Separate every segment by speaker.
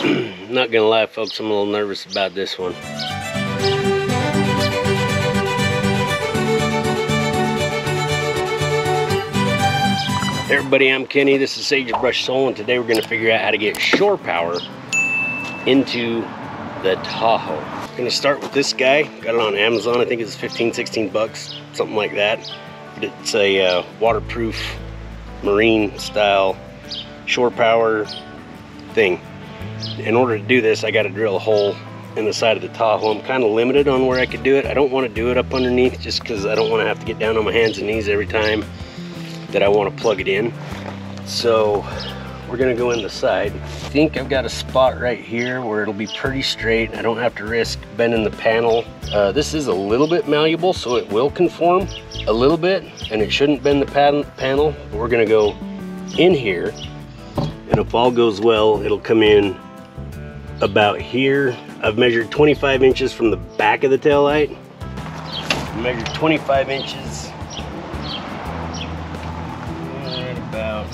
Speaker 1: Not gonna lie, folks, I'm a little nervous about this one. Hey everybody, I'm Kenny. This is Sagebrush Soul, and today we're gonna figure out how to get shore power into the Tahoe. I'm gonna start with this guy. Got it on Amazon. I think it's 15, 16 bucks, something like that. But it's a waterproof marine style shore power thing. In order to do this, I got to drill a hole in the side of the Tahoe. I'm kind of limited on where I could do it. I don't want to do it up underneath just because I don't want to have to get down on my hands and knees every time that I want to plug it in. So we're gonna go in the side. I think I've got a spot right here where it'll be pretty straight. I don't have to risk bending the panel. This is a little bit malleable, so it will conform a little bit, and it shouldn't bend the panel. But we're gonna go in here, and if all goes well, it'll come in about here. I've measured 25 inches from the back of the tail light. I measured 25 inches. Right about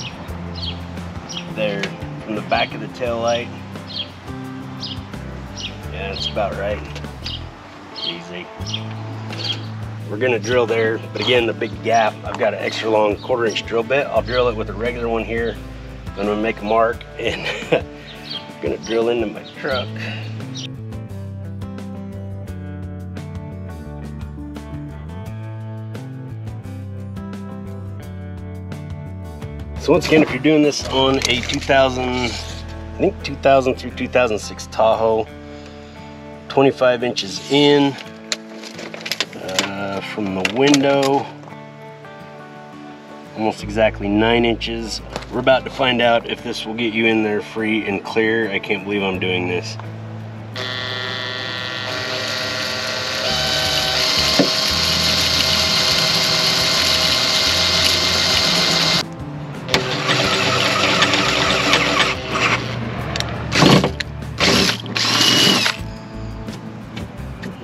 Speaker 1: there from the back of the tail light. Yeah, that's about right. Easy. We're gonna drill there, but again, the big gap, I've got an extra long 1/4 inch drill bit. I'll drill it with a regular one here. I'm gonna make a mark and gonna drill into my truck. So once again, if you're doing this on a 2000 through 2006 Tahoe, 25 inches in from the window, almost exactly 9 inches. We're about to find out if this will get you in there free and clear. I can't believe I'm doing this.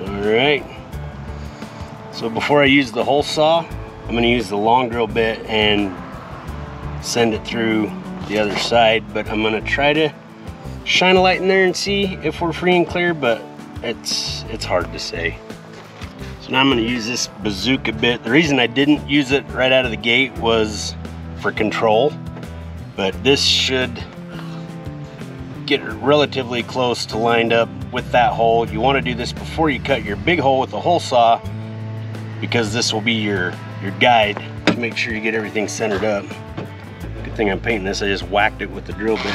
Speaker 1: Alright, so before I use the hole saw, I'm going to use the long drill bit and send it through the other side, but I'm going to try to shine a light in there and see if we're free and clear, but it's hard to say. So now I'm going to use this bazooka bit. The reason I didn't use it right out of the gate was for control, but this should get relatively close to lined up with that hole. You want to do this before you cut your big hole with the hole saw, because this will be your guide to make sure you get everything centered up. Good thing I'm painting this. I just whacked it with the drill bit.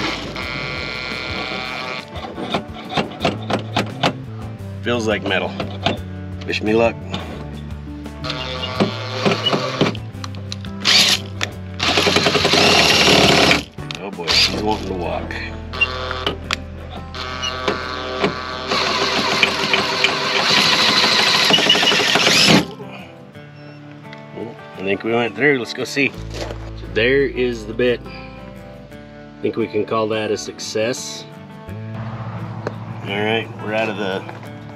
Speaker 1: Feels like metal. Wish me luck. Oh boy, she's wanting to walk. I think we went through. Let's go see. So there is the bit. I think we can call that a success. Alright, we're out of the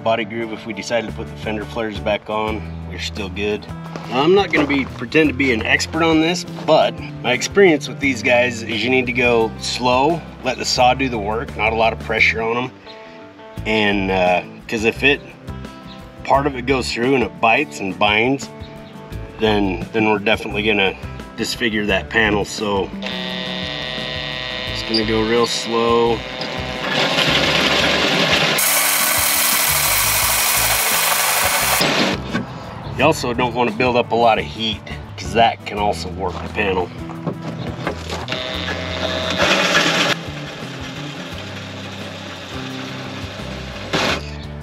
Speaker 1: body groove. If we decided to put the fender flares back on, we're still good. Now, I'm not going to pretend to be an expert on this, but my experience with these guys is you need to go slow, let the saw do the work, not a lot of pressure on them. And because if part of it goes through and it bites and binds, then we're definitely gonna disfigure that panel. So just gonna go real slow. You also don't want to build up a lot of heat, because that can also warp the panel.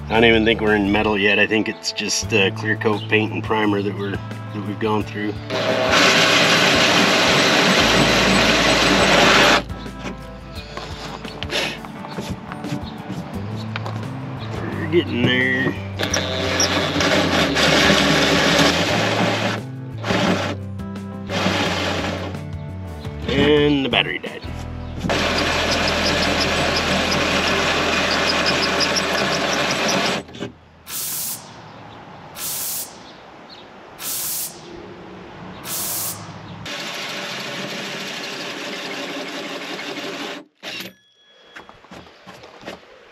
Speaker 1: I don't even think we're in metal yet. I think it's just clear coat paint and primer that we've gone through. We're getting there. And the battery died.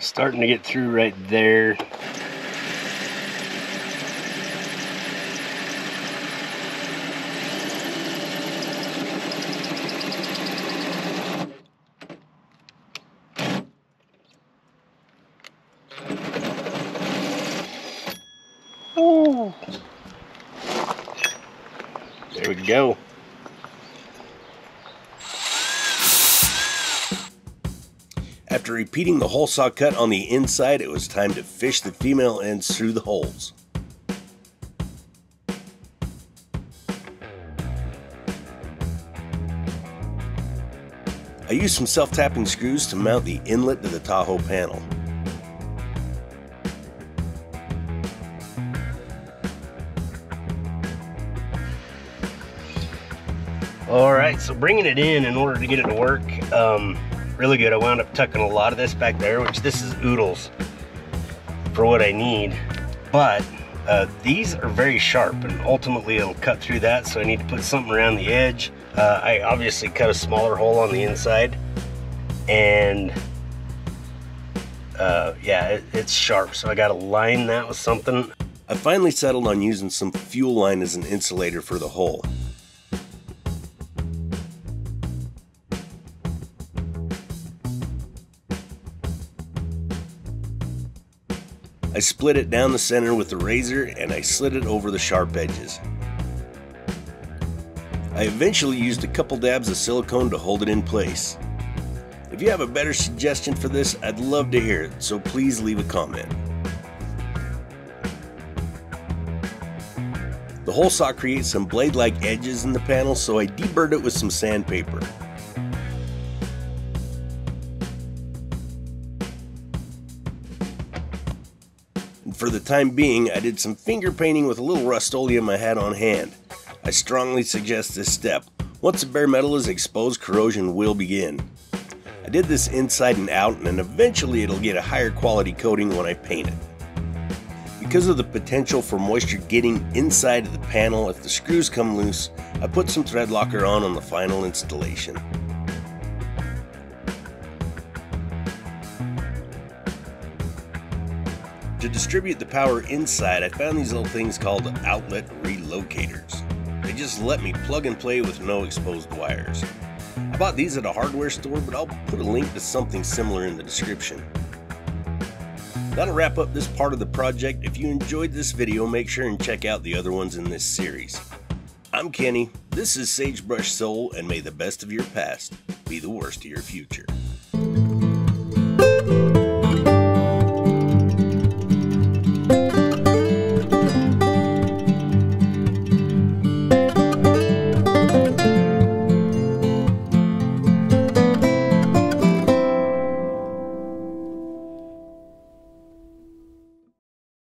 Speaker 1: Starting to get through right there. Ooh. There we go.
Speaker 2: After repeating the hole saw cut on the inside, it was time to fish the female ends through the holes. I used some self-tapping screws to mount the inlet to the Tahoe panel.
Speaker 1: Alright, so bringing it in order to get it to work, really good. I wound up tucking a lot of this back there, which this is oodles for what I need. But these are very sharp, and ultimately it'll cut through that, so I need to put something around the edge. I obviously cut a smaller hole on the inside, and yeah, it's sharp, so I gotta line that with something.
Speaker 2: I finally settled on using some fuel line as an insulator for the hole. I split it down the center with the razor and I slid it over the sharp edges. I eventually used a couple dabs of silicone to hold it in place. If you have a better suggestion for this, I'd love to hear it, so please leave a comment. The hole saw creates some blade-like edges in the panel, so I deburred it with some sandpaper. For the time being, I did some finger painting with a little Rust-Oleum I had on hand. I strongly suggest this step. Once the bare metal is exposed, corrosion will begin. I did this inside and out, and eventually it'll get a higher quality coating when I paint it. Because of the potential for moisture getting inside of the panel if the screws come loose, I put some thread locker on the final installation. To distribute the power inside, I found these little things called outlet relocators. They just let me plug and play with no exposed wires. I bought these at a hardware store, but I'll put a link to something similar in the description. That'll wrap up this part of the project. If you enjoyed this video, make sure and check out the other ones in this series. I'm Kenny, this is Sagebrush Soul, and may the best of your past be the worst of your future.